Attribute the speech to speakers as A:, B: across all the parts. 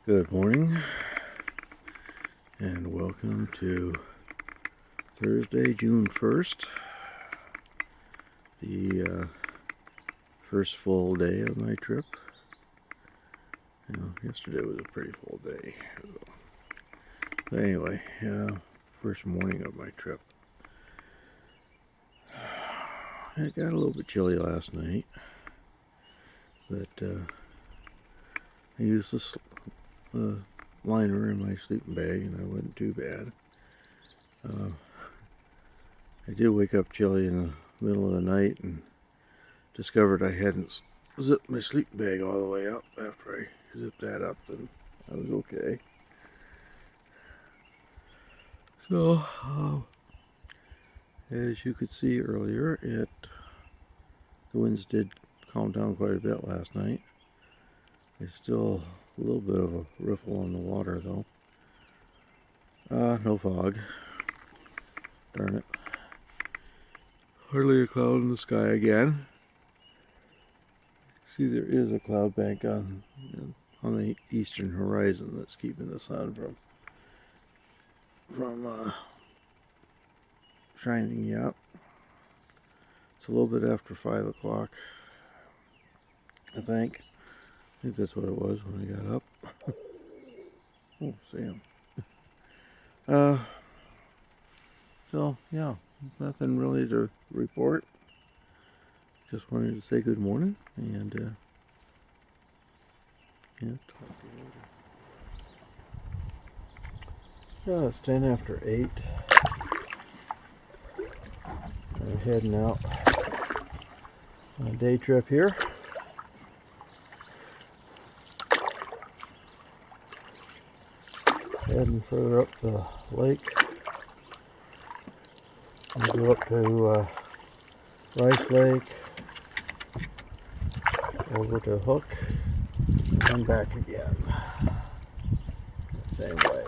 A: Good morning and welcome to Thursday, June 1st, the first full day of my trip. Yesterday was a pretty full day. But anyway, first morning of my trip. It got a little bit chilly last night, but I used the liner in my sleeping bag and I wasn't too bad. I did wake up chilly in the middle of the night and discovered I hadn't zipped my sleeping bag all the way up. After I zipped that up, and I was okay. So, as you could see earlier, the winds did calm down quite a bit last night. There's still a little bit of a riffle on the water though. No fog. Darn it. Hardly a cloud in the sky again. See, there is a cloud bank on the eastern horizon that's keeping the sun from shining yet. It's a little bit after 5 o'clock, I think. I think that's what it was when I got up. Oh, Sam. So, yeah, nothing really to report. Just wanted to say good morning and talk to you later. Yeah, it's 10 after 8. I'm heading out on a day trip here. Heading further up the lake. We go up to Rice Lake, over to Hook, and back again. Same way.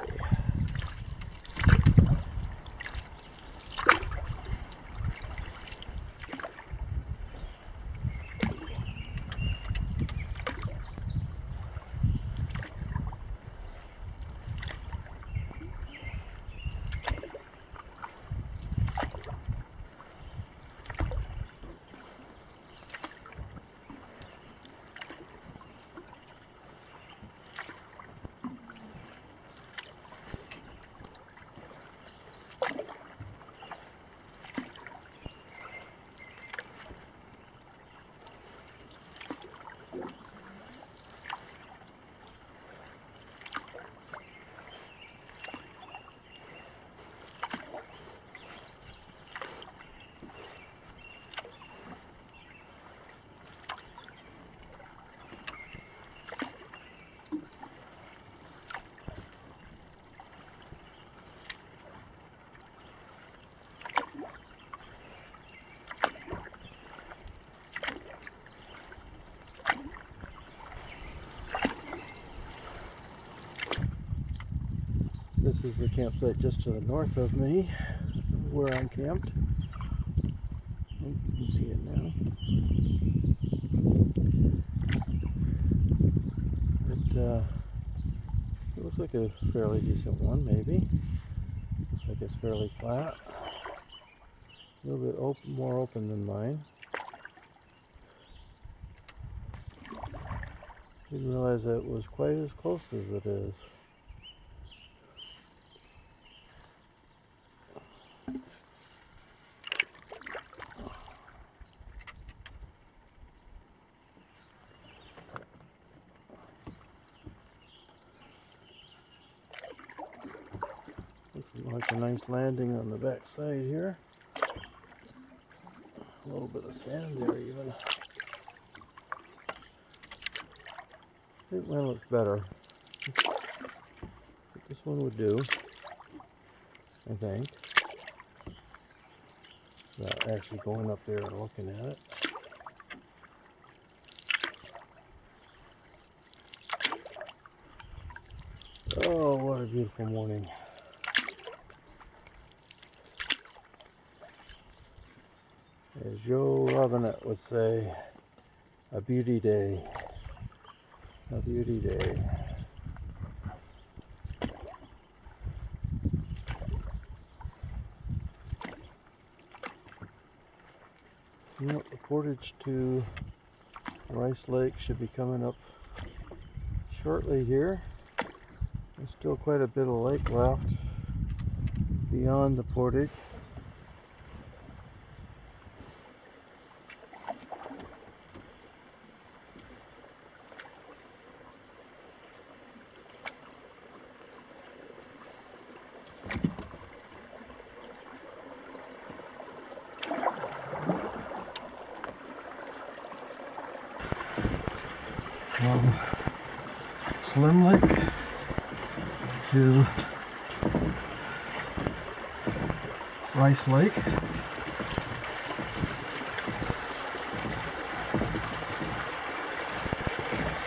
A: This is the campsite just to the north of me, where I'm camped. Oh, you can see it now. It looks like a fairly decent one, maybe. Looks like it's fairly flat. A little bit more open than mine. Didn't realize that it was quite as close as it is. Looks like a nice landing on the back side here. A little bit of sand there even. I think mine looks better. But this one would do, I think. Without actually going up there and looking at it. Oh, what a beautiful morning. As Joe Robinette would say, a beauty day. A beauty day. portage to Rice Lake should be coming up shortly here. There's still quite a bit of lake left beyond the portage. From Slim Lake to Rice Lake.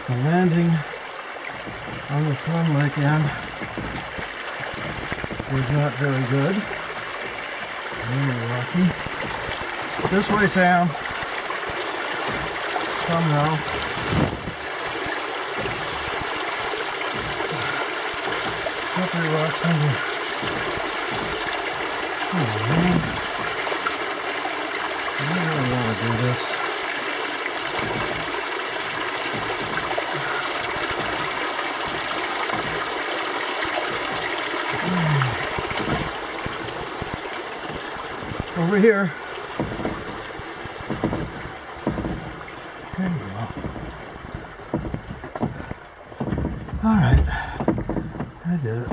A: The landing on the Slim Lake end is not very good. Really rocky. This way, Sam. Come now. Slippery rocks under. Oh man. I really want to do this. Over here. There you go. Alright. I did it.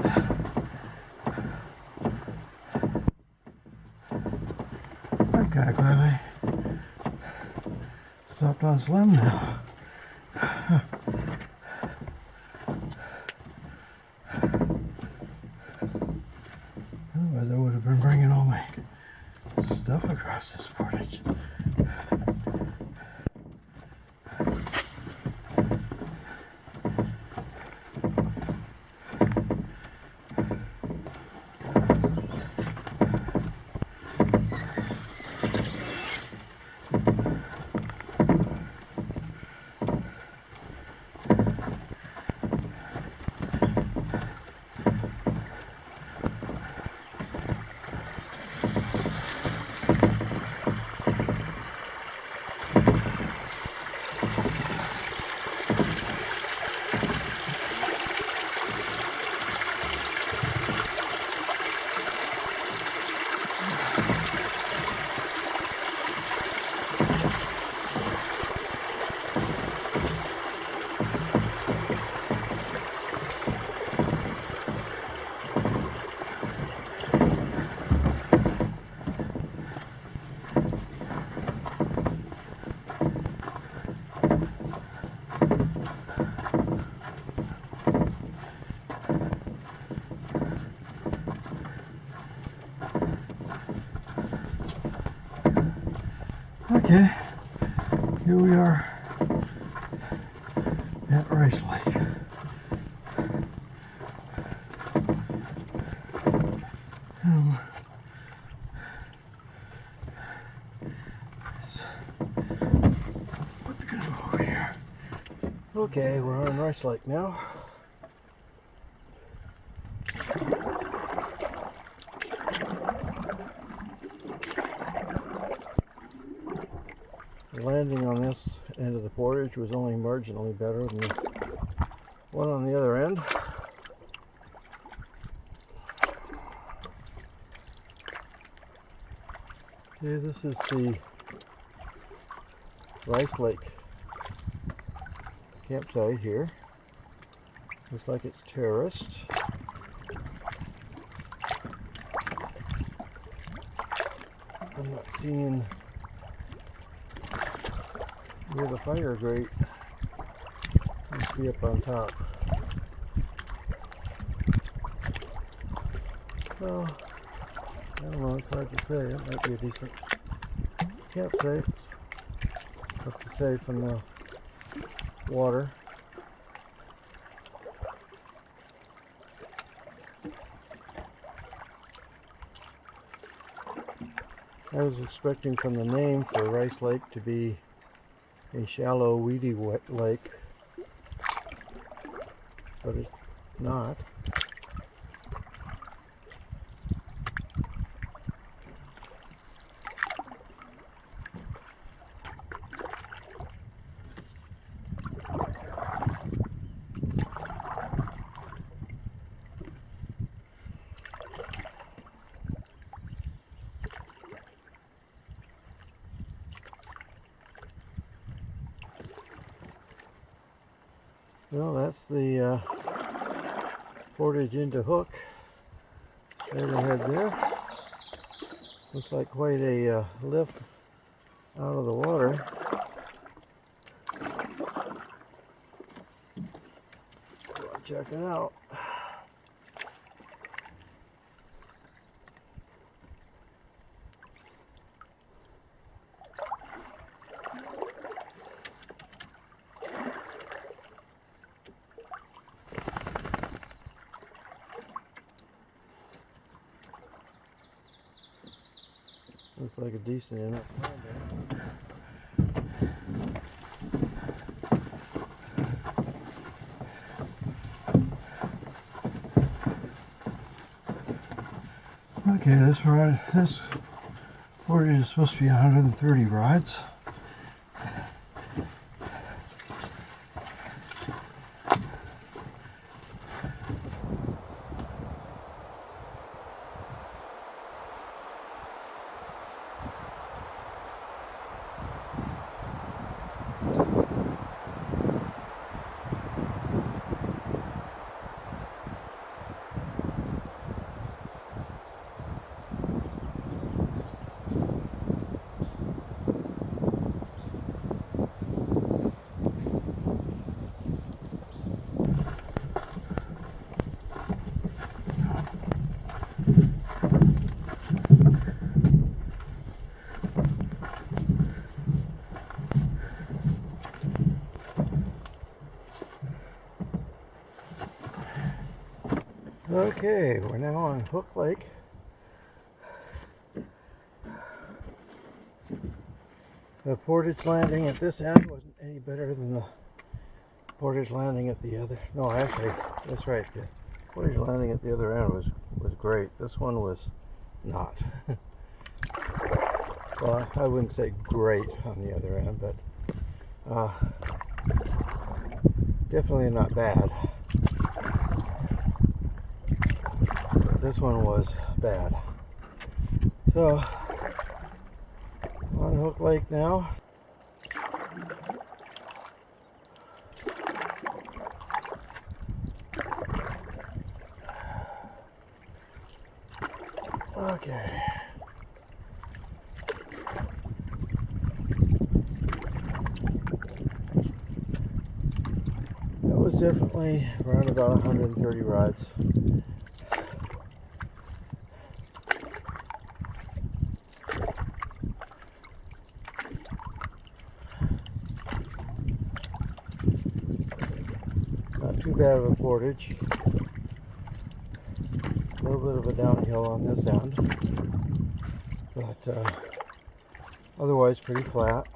A: I'm kind of glad I stopped on Slim now. Otherwise I would have been bringing all my stuff across this portage. Okay, here we are at Rice Lake. Put the canoe over here. Okay, we're on Rice Lake now. The landing on this end of the portage was only marginally better than the one on the other end. Okay, this is the Rice Lake campsite here. Looks like it's terraced. I'm not seeing near the fire grate. Must be up on top. Well, I don't know, it's hard to say. It might be a decent campsite. Tough to say from the water. I was expecting from the name for Rice Lake to be a shallow, weedy lake, but it's not. Well, that's the portage into Hook. Right ahead there. Looks like quite a lift out of the water. Check it out. Looks like a decent enough landing. Okay, this portage is supposed to be 130 rods. Okay, we're now on Hook Lake. The portage landing at this end wasn't any better than the portage landing at the other. No, actually, that's right. The portage landing at the other end was great. This one was not. Well, I wouldn't say great on the other end, but definitely not bad. This one was bad. So, on Hook Lake now. Okay. That was definitely around about 130 rods. Not too bad of a portage. A little bit of a downhill on this end, but otherwise pretty flat.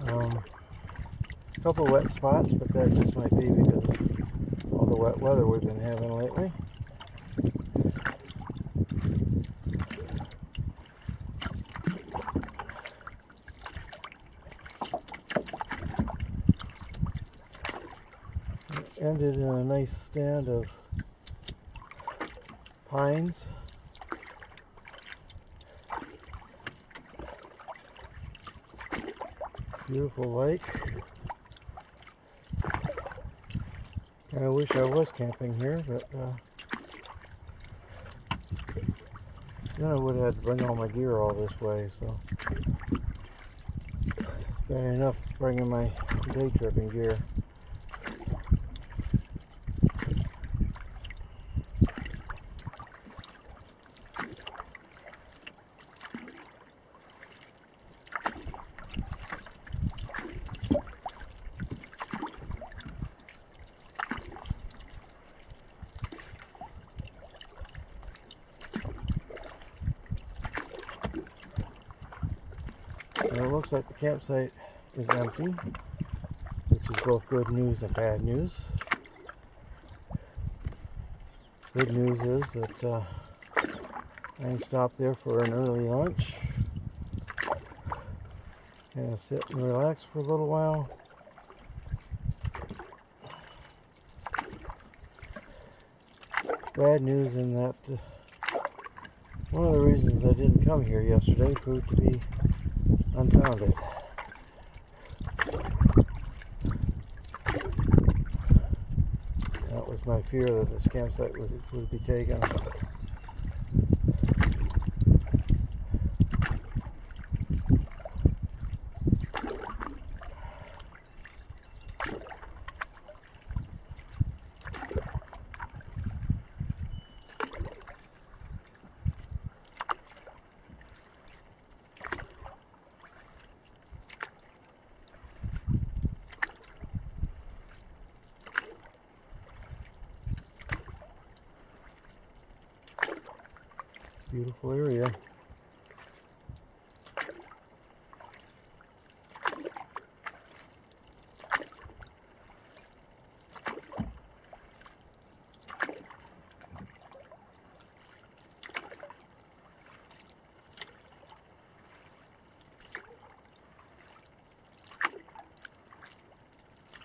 A: A couple wet spots, but that just might be because of all the wet weather we've been having lately. It ended in a nice stand of pines. Beautiful lake. I wish I was camping here, but then I would have had to bring all my gear all this way, so it's bad enough bringing my day tripping gear. It looks like the campsite is empty, which is both good news and bad news. Good news is that I can stop there for an early lunch and sit and relax for a little while. Bad news in that one of the reasons I didn't come here yesterday proved to be unfounded. That was my fear, that this campsite would be taken. Beautiful area.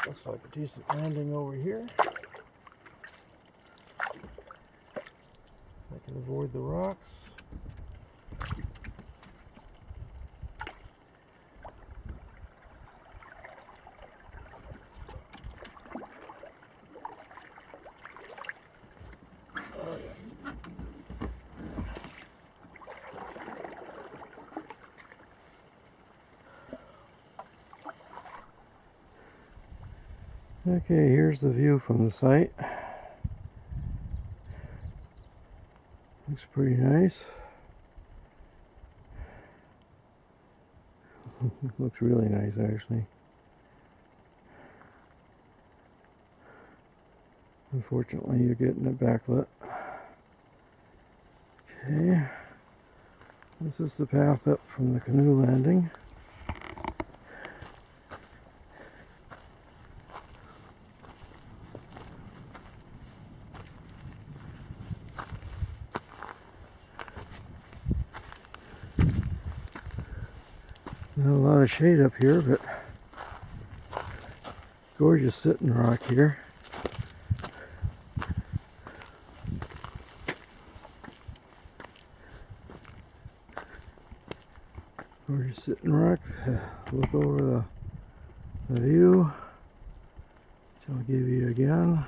A: Looks like a decent landing over here. I can avoid the rocks. Okay, here's the view from the site. Looks pretty nice. Looks really nice, actually. Unfortunately, you're getting it backlit. Okay, this is the path up from the canoe landing. Not a lot of shade up here, but gorgeous sitting rock here. Gorgeous sitting rock. Look over the view, which I'll give you again.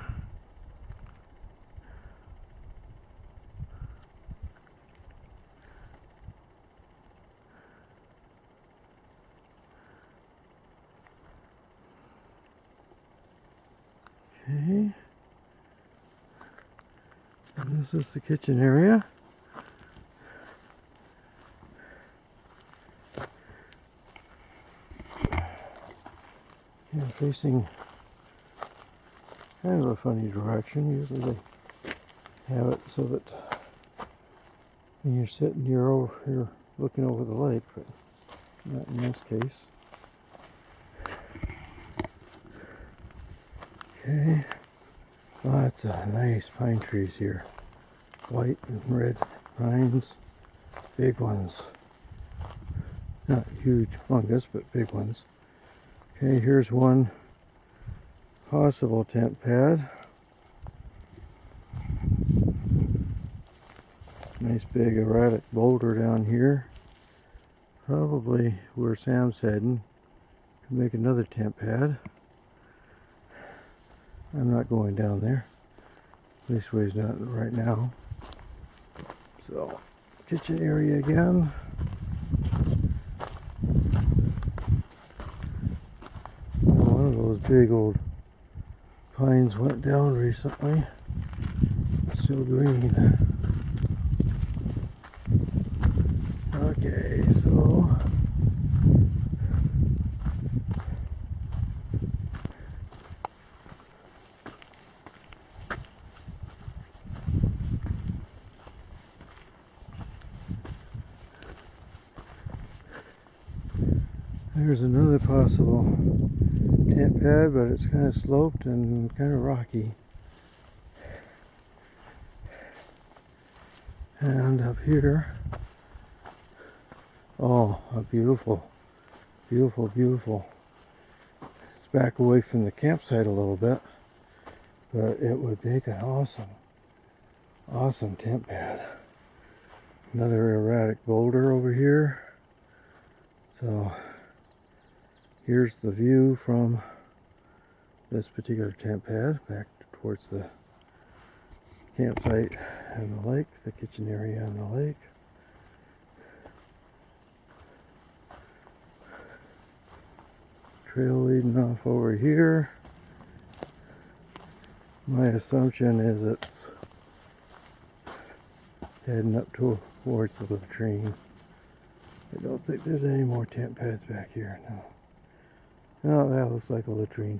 A: Okay, and this is the kitchen area. And facing kind of a funny direction. Usually they have it so that when you're sitting, you're looking over the lake, but not in this case. Okay, lots of nice pine trees here. White and red pines, big ones. Not huge fungus, but big ones. Okay, here's one possible tent pad. Nice big erratic boulder down here. Probably where Sam's heading. Could make another tent pad. I'm not going down there. At least ways not right now. So, kitchen area again. One of those big old pines went down recently. It's still green. Okay, so there's another possible tent pad, but it's kind of sloped and kind of rocky. And up here, oh, a beautiful, beautiful, beautiful. It's back away from the campsite a little bit, but it would make an awesome, awesome tent pad. Another erratic boulder over here. So here's the view from this particular tent pad back towards the campsite and the lake, the kitchen area and the lake. Trail leading off over here. My assumption is it's heading up towards the latrine. I don't think there's any more tent pads back here, no. No, that looks like a latrine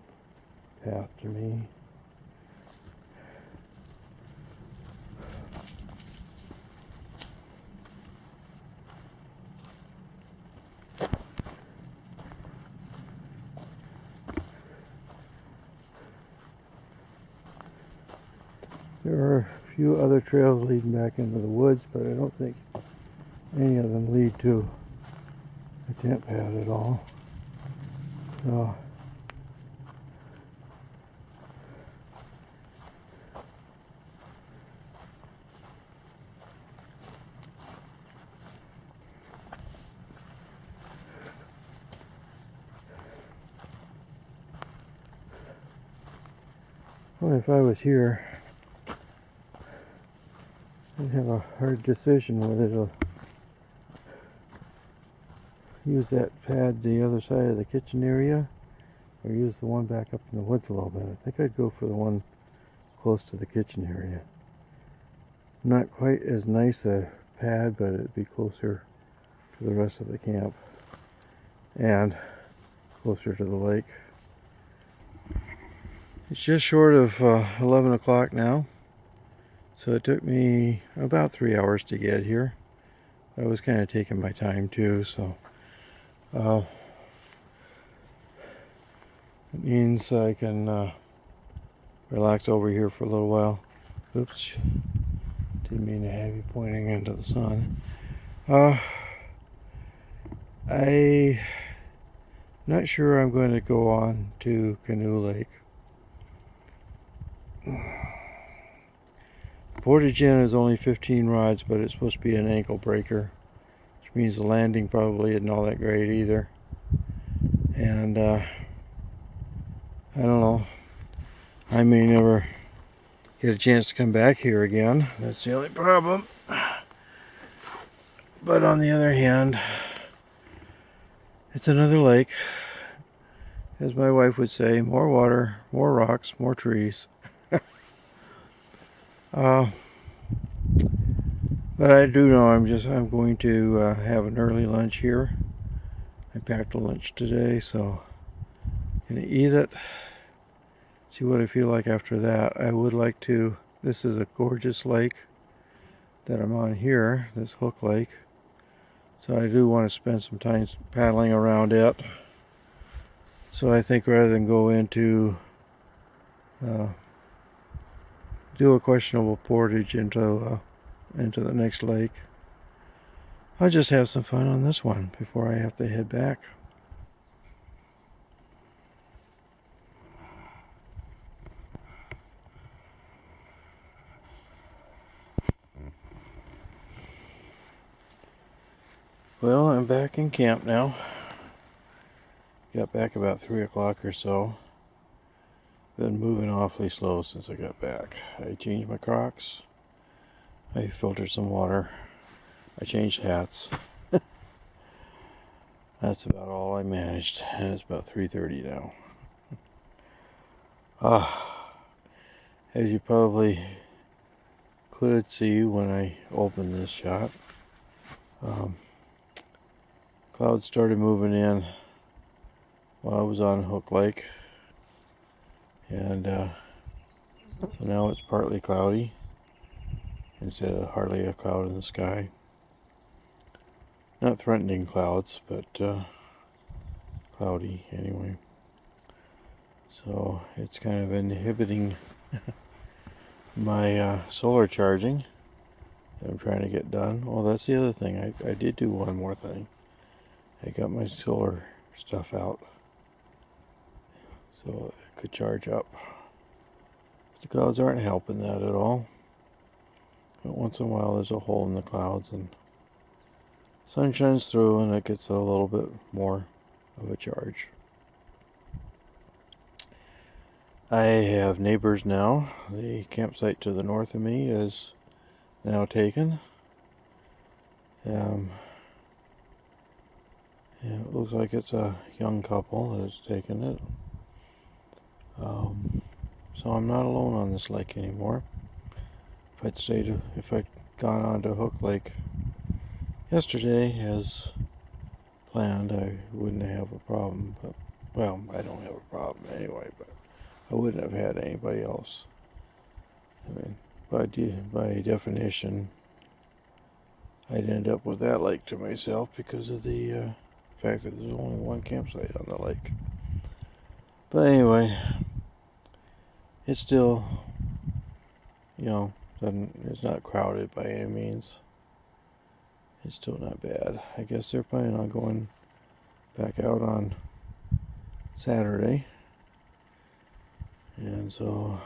A: path to me. There are a few other trails leading back into the woods, but I don't think any of them lead to a tent pad at all. So, well, if I was here, I'd have a hard decision whether to use that pad the other side of the kitchen area or use the one back up in the woods a little bit. I think I'd go for the one close to the kitchen area. Not quite as nice a pad, but it'd be closer to the rest of the camp and closer to the lake. It's just short of 11 o'clock now, so it took me about 3 hours to get here. I was kind of taking my time too, so it means I can relax over here for a little while. Oops, didn't mean to have you pointing into the sun. I'm not sure I'm going to go on to Canoe Lake. Portage Inn is only 15 rods, but it's supposed to be an ankle breaker, which means the landing probably isn't all that great either. And I don't know, I may never get a chance to come back here again. That's the only problem. But on the other hand, it's another lake. As my wife would say, more water, more rocks, more trees. But I do know I'm going to have an early lunch here. I packed a lunch today, so I'm gonna eat it. See what I feel like after that. I would like to. This is a gorgeous lake that I'm on here. This Hook Lake. So I do want to spend some time paddling around it. So I think rather than go into do a questionable portage into the next lake, I'll just have some fun on this one before I have to head back. Well, I'm back in camp now. Got back about 3 o'clock or so. Been moving awfully slow since I got back. I changed my Crocs. I filtered some water. I changed hats. That's about all I managed. And it's about 3:30 now. As you probably could see when I opened this shot, clouds started moving in while I was on Hook Lake, and so now it's partly cloudy instead of hardly a cloud in the sky. Not threatening clouds, but cloudy anyway. So it's kind of inhibiting my solar charging that I'm trying to get done. Oh, that's the other thing. I did do one more thing. I got my solar stuff out so it could charge up. The clouds aren't helping that at all. But once in a while there's a hole in the clouds and sun shines through and it gets a little bit more of a charge. I have neighbors now. The campsite to the north of me is now taken. Yeah, it looks like it's a young couple that has taken it. So I'm not alone on this lake anymore. If I'd gone on to Hook Lake yesterday as planned, I wouldn't have a problem. But, well, I don't have a problem anyway, but I wouldn't have had anybody else. I mean, by definition, I'd end up with that lake to myself because of the fact that there's only one campsite on the lake. But anyway, it's still, it's not crowded by any means. It's still not bad. I guess they're planning on going back out on Saturday. And so,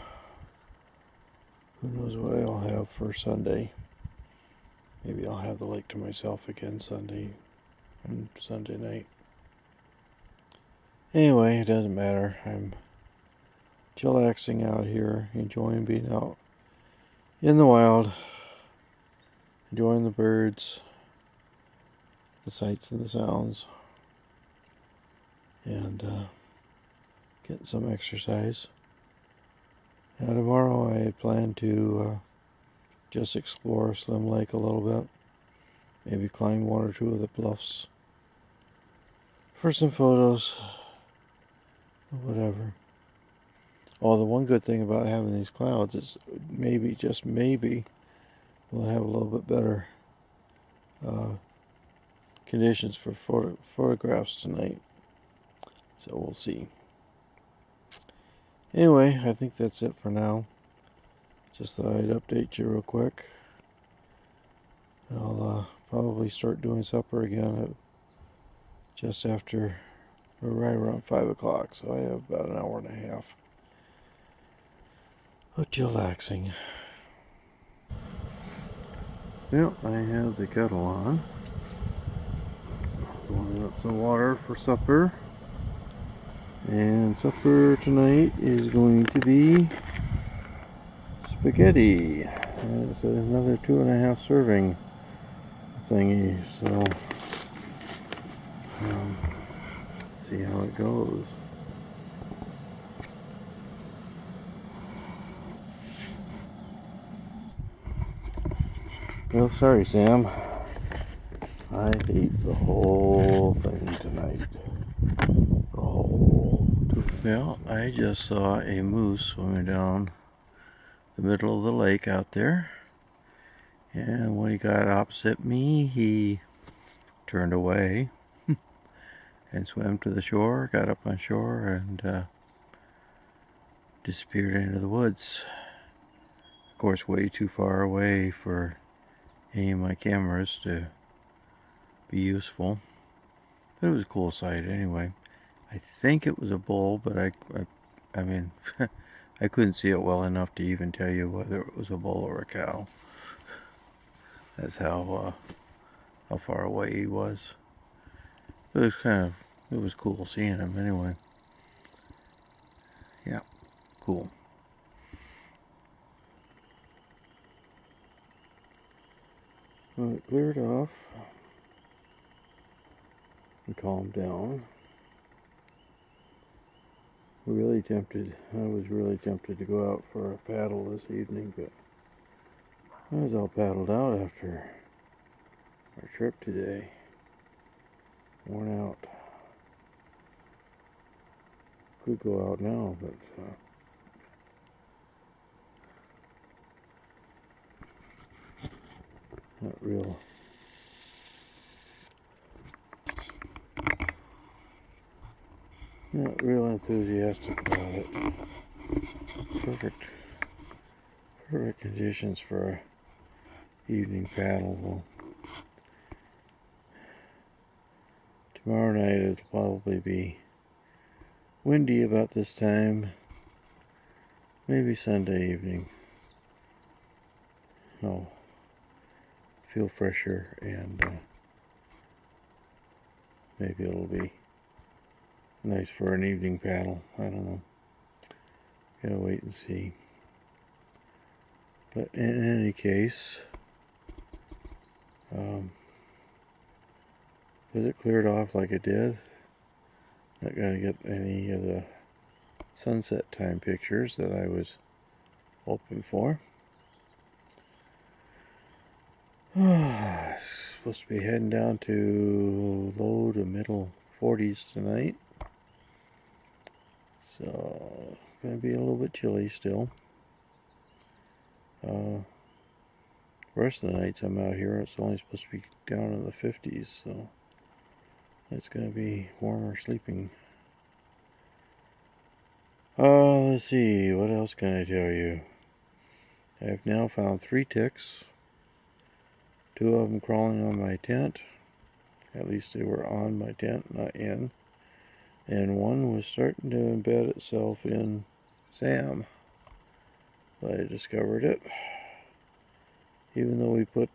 A: who knows what I'll have for Sunday. Maybe I'll have the lake to myself again Sunday and Sunday night. Anyway, it doesn't matter. I'm chillaxing out here, enjoying being out in the wild, enjoying the birds, the sights and the sounds, and getting some exercise. Now tomorrow I had planned to just explore Slim Lake a little bit, maybe climb one or two of the bluffs for some photos, whatever. Oh, the one good thing about having these clouds is maybe, just maybe, we'll have a little bit better conditions for photographs tonight. So we'll see. Anyway, I think that's it for now. Just thought I'd update you real quick. I'll probably start doing supper again at just after, or right around 5 o'clock. So I have about an hour and a half of chillaxing. Well, I have the kettle on. Boiling up some water for supper. And supper tonight is going to be spaghetti. It's another 2.5 serving thingy, so see how it goes. Oh, sorry, Sam. I ate the whole thing tonight. The whole tooth. Well, I just saw a moose swimming down the middle of the lake out there. And when he got opposite me, he turned away and swam to the shore, got up on shore, and disappeared into the woods. Of course, way too far away for any of my cameras to be useful. But it was a cool sight anyway. I think it was a bull, but I mean, I couldn't see it well enough to even tell you whether it was a bull or a cow. That's how far away he was. It was cool seeing him anyway. Yeah, cool. Well, it cleared off and calmed down. I was really tempted to go out for a paddle this evening, but I was all paddled out after our trip today. Worn out. Could go out now, but not real enthusiastic about it. Perfect conditions for a evening paddle. Well, tomorrow night it'll probably be windy about this time. Maybe Sunday evening. I'll feel fresher, and maybe it'll be nice for an evening paddle. I don't know. Gotta wait and see. But in any case, because it cleared off like it did, not gonna get any of the sunset time pictures that I was hoping for. Supposed to be heading down to low to middle 40s tonight. So, gonna be a little bit chilly still. Rest of the nights I'm out here, it's only supposed to be down in the 50s, so it's gonna be warmer sleeping. Let's see, what else can I tell you? I've now found 3 ticks. 2 of them crawling on my tent. At least they were on my tent, not in. And 1 was starting to embed itself in Sam. But I discovered it. Even though we put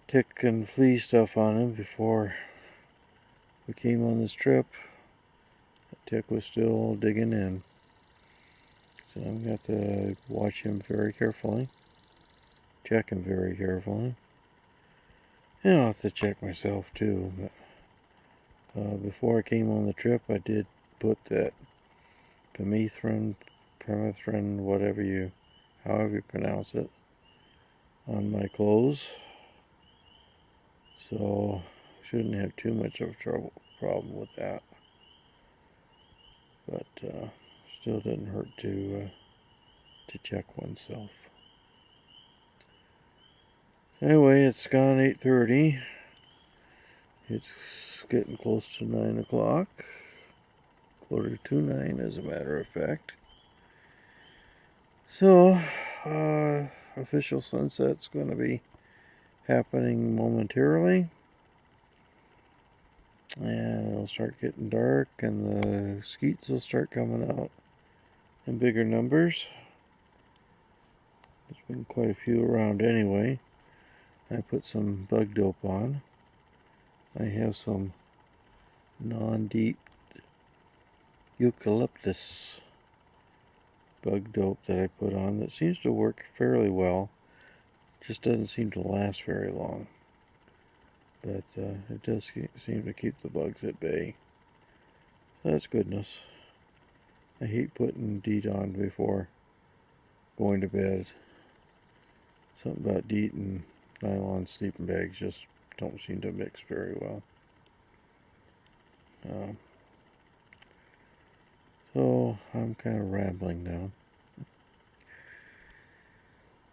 A: tick and flea stuff on him before we came on this trip, the tick was still digging in. So I'm going to have to watch him very carefully. Check him very carefully. And I'll have to check myself too. But before I came on the trip, I did put that permethrin, however you pronounce it, on my clothes. So shouldn't have too much of a problem with that. But still didn't hurt to check oneself. Anyway, it's gone 8:30. It's getting close to 9 o'clock. 8:45 as a matter of fact. So, official sunset's going to be happening momentarily. And it'll start getting dark and the skeets will start coming out in bigger numbers. There's been quite a few around anyway. I put some bug dope on. I have some non-deep eucalyptus bug dope that I put on that seems to work fairly well. Just doesn't seem to last very long. But it does seem to keep the bugs at bay. So that's goodness. I hate putting DEET on before going to bed. Something about DEET and nylon sleeping bags just don't seem to mix very well. So I'm kind of rambling now.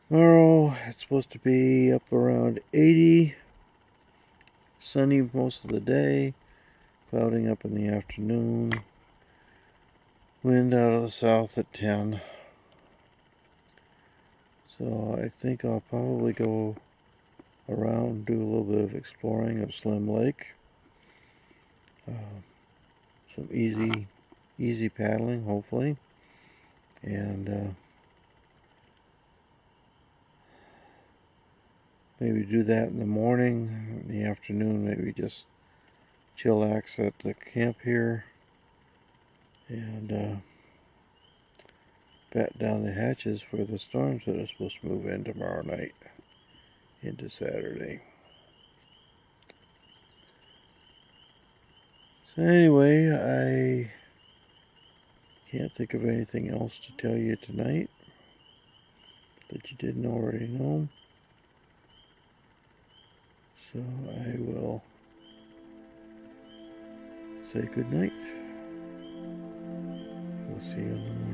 A: Tomorrow it's supposed to be up around 80. Sunny most of the day. Clouding up in the afternoon. Wind out of the south at 10. So I think I'll probably go around, do a little bit of exploring of Slim Lake. Some easy paddling, hopefully. And maybe do that in the morning. In the afternoon, maybe just chillax at the camp here. And bat down the hatches for the storms that are supposed to move in tomorrow night into Saturday. So anyway, I can't think of anything else to tell you tonight that you didn't already know. So I will say good night. We'll see you in the morning.